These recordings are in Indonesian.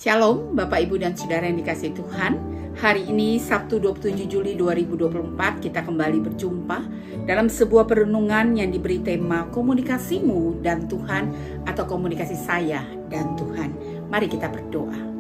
Shalom Bapak Ibu dan Saudara yang dikasihi Tuhan. Hari ini Sabtu 27 Juli 2024 kita kembali berjumpa dalam sebuah perenungan yang diberi tema komunikasimu dan Tuhan atau komunikasi saya dan Tuhan. Mari kita berdoa.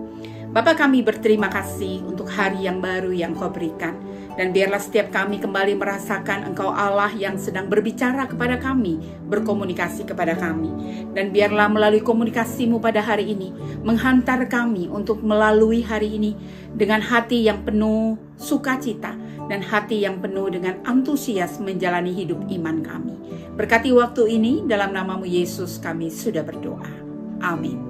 Bapa, kami berterima kasih untuk hari yang baru yang Kau berikan. Dan biarlah setiap kami kembali merasakan Engkau Allah yang sedang berbicara kepada kami, berkomunikasi kepada kami. Dan biarlah melalui komunikasimu pada hari ini, menghantar kami untuk melalui hari ini dengan hati yang penuh sukacita dan hati yang penuh dengan antusias menjalani hidup iman kami. Berkati waktu ini, dalam namamu Yesus kami sudah berdoa. Amin.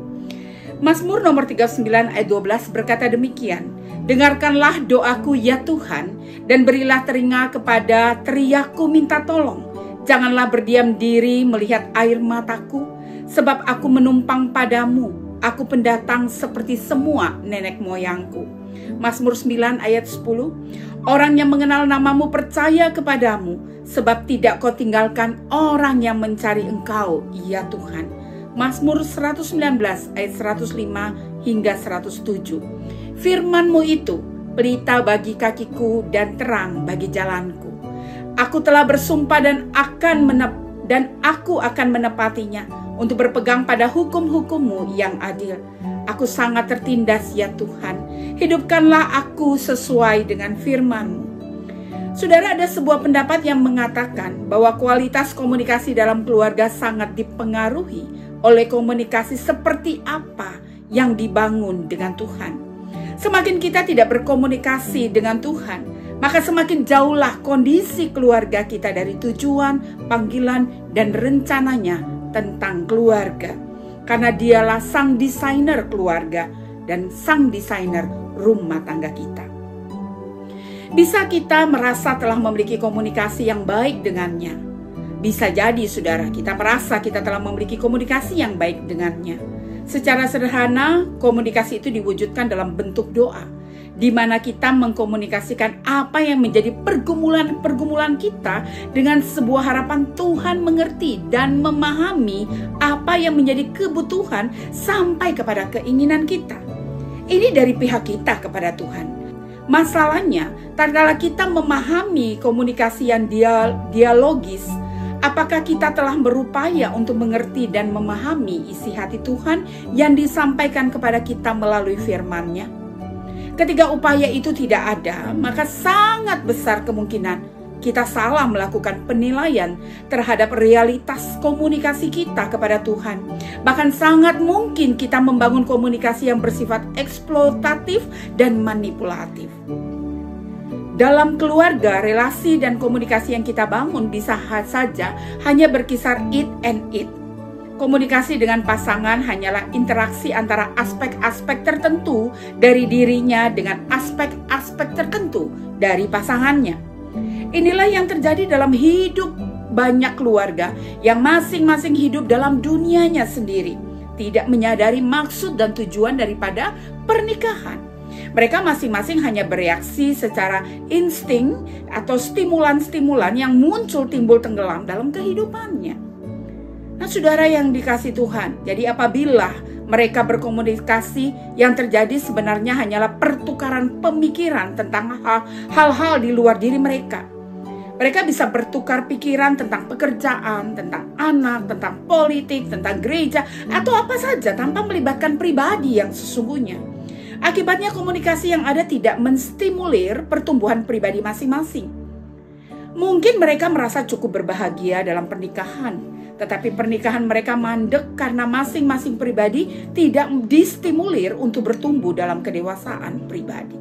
Mazmur nomor 39 ayat 12 berkata demikian, dengarkanlah doaku ya Tuhan, dan berilah telinga kepada teriakku minta tolong. Janganlah berdiam diri melihat air mataku, sebab aku menumpang padamu. Aku pendatang seperti semua nenek moyangku. Mazmur 9 ayat 10, orang yang mengenal namamu percaya kepadamu, sebab tidak kau tinggalkan orang yang mencari engkau, ya Tuhan. Mazmur 119 ayat 105 hingga 107. Firman-Mu itu pelita bagi kakiku dan terang bagi jalanku. Aku telah bersumpah dan aku akan menepatinya untuk berpegang pada hukum-hukum-Mu yang adil. Aku sangat tertindas ya Tuhan. Hidupkanlah aku sesuai dengan firman-Mu. Saudara, ada sebuah pendapat yang mengatakan bahwa kualitas komunikasi dalam keluarga sangat dipengaruhi oleh komunikasi seperti apa yang dibangun dengan Tuhan. Semakin kita tidak berkomunikasi dengan Tuhan, maka semakin jauhlah kondisi keluarga kita dari tujuan, panggilan, dan rencananya tentang keluarga. Karena dialah sang desainer keluarga dan sang desainer rumah tangga kita. Bisa kita merasa telah memiliki komunikasi yang baik dengannya. Bisa jadi saudara, kita merasa kita telah memiliki komunikasi yang baik dengannya. Secara sederhana, komunikasi itu diwujudkan dalam bentuk doa, di mana kita mengkomunikasikan apa yang menjadi pergumulan kita dengan sebuah harapan Tuhan mengerti dan memahami apa yang menjadi kebutuhan sampai kepada keinginan kita. Ini dari pihak kita kepada Tuhan. Masalahnya, tatkala kita memahami komunikasi yang dialogis, apakah kita telah berupaya untuk mengerti dan memahami isi hati Tuhan yang disampaikan kepada kita melalui firman-Nya? Ketika upaya itu tidak ada, maka sangat besar kemungkinan kita salah melakukan penilaian terhadap realitas komunikasi kita kepada Tuhan. Bahkan sangat mungkin kita membangun komunikasi yang bersifat eksploitatif dan manipulatif. Dalam keluarga, relasi dan komunikasi yang kita bangun bisa saja hanya berkisar it and it. Komunikasi dengan pasangan hanyalah interaksi antara aspek-aspek tertentu dari dirinya dengan aspek-aspek tertentu dari pasangannya. Inilah yang terjadi dalam hidup banyak keluarga yang masing-masing hidup dalam dunianya sendiri, tidak menyadari maksud dan tujuan daripada pernikahan. Mereka masing-masing hanya bereaksi secara insting atau stimulan-stimulan yang muncul timbul tenggelam dalam kehidupannya. Nah, saudara yang dikasihi Tuhan, jadi apabila mereka berkomunikasi, yang terjadi sebenarnya hanyalah pertukaran pemikiran tentang hal-hal di luar diri mereka. Mereka bisa bertukar pikiran tentang pekerjaan, tentang anak, tentang politik, tentang gereja, atau apa saja tanpa melibatkan pribadi yang sesungguhnya. Akibatnya komunikasi yang ada tidak menstimulir pertumbuhan pribadi masing-masing. Mungkin mereka merasa cukup berbahagia dalam pernikahan, tetapi pernikahan mereka mandek karena masing-masing pribadi tidak distimulir untuk bertumbuh dalam kedewasaan pribadi.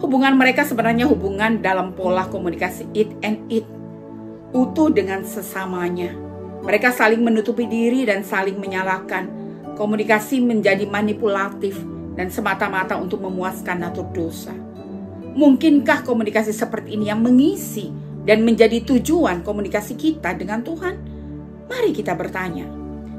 Hubungan mereka sebenarnya hubungan dalam pola komunikasi it and it, utuh dengan sesamanya. Mereka saling menutupi diri dan saling menyalahkan. Komunikasi menjadi manipulatif dan semata-mata untuk memuaskan natur dosa. Mungkinkah komunikasi seperti ini yang mengisi dan menjadi tujuan komunikasi kita dengan Tuhan? Mari kita bertanya.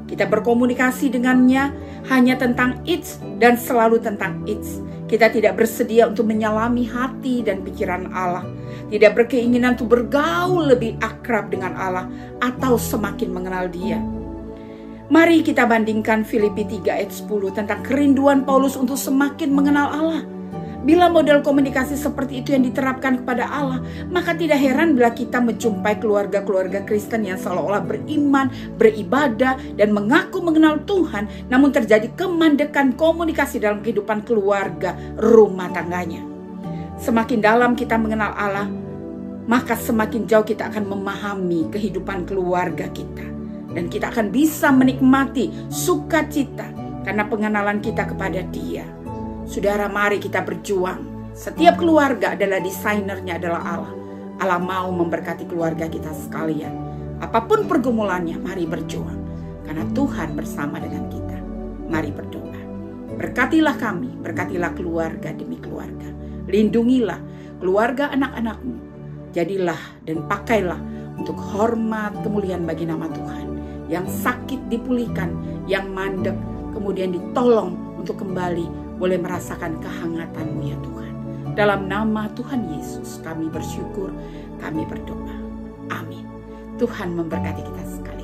Kita berkomunikasi dengannya hanya tentang it's dan selalu tentang it's. Kita tidak bersedia untuk menyelami hati dan pikiran Allah. Tidak berkeinginan untuk bergaul lebih akrab dengan Allah atau semakin mengenal Dia. Mari kita bandingkan Filipi 3 ayat 10 tentang kerinduan Paulus untuk semakin mengenal Allah. Bila model komunikasi seperti itu yang diterapkan kepada Allah, maka tidak heran bila kita menjumpai keluarga-keluarga Kristen yang seolah-olah beriman, beribadah, dan mengaku mengenal Tuhan, namun terjadi kemandekan komunikasi dalam kehidupan keluarga rumah tangganya. Semakin dalam kita mengenal Allah, maka semakin jauh kita akan memahami kehidupan keluarga kita. Dan kita akan bisa menikmati sukacita karena pengenalan kita kepada Dia. Saudara, mari kita berjuang. Setiap keluarga adalah desainernya adalah Allah. Allah mau memberkati keluarga kita sekalian. Apapun pergumulannya, mari berjuang. Karena Tuhan bersama dengan kita. Mari berdoa. Berkatilah kami, berkatilah keluarga demi keluarga. Lindungilah keluarga anak-anakmu. Jadilah dan pakailah untuk hormat kemuliaan bagi nama Tuhan. Yang sakit dipulihkan, yang mandek kemudian ditolong untuk kembali boleh merasakan kehangatan-Mu ya Tuhan. Dalam nama Tuhan Yesus kami bersyukur, kami berdoa. Amin. Tuhan memberkati kita sekalian.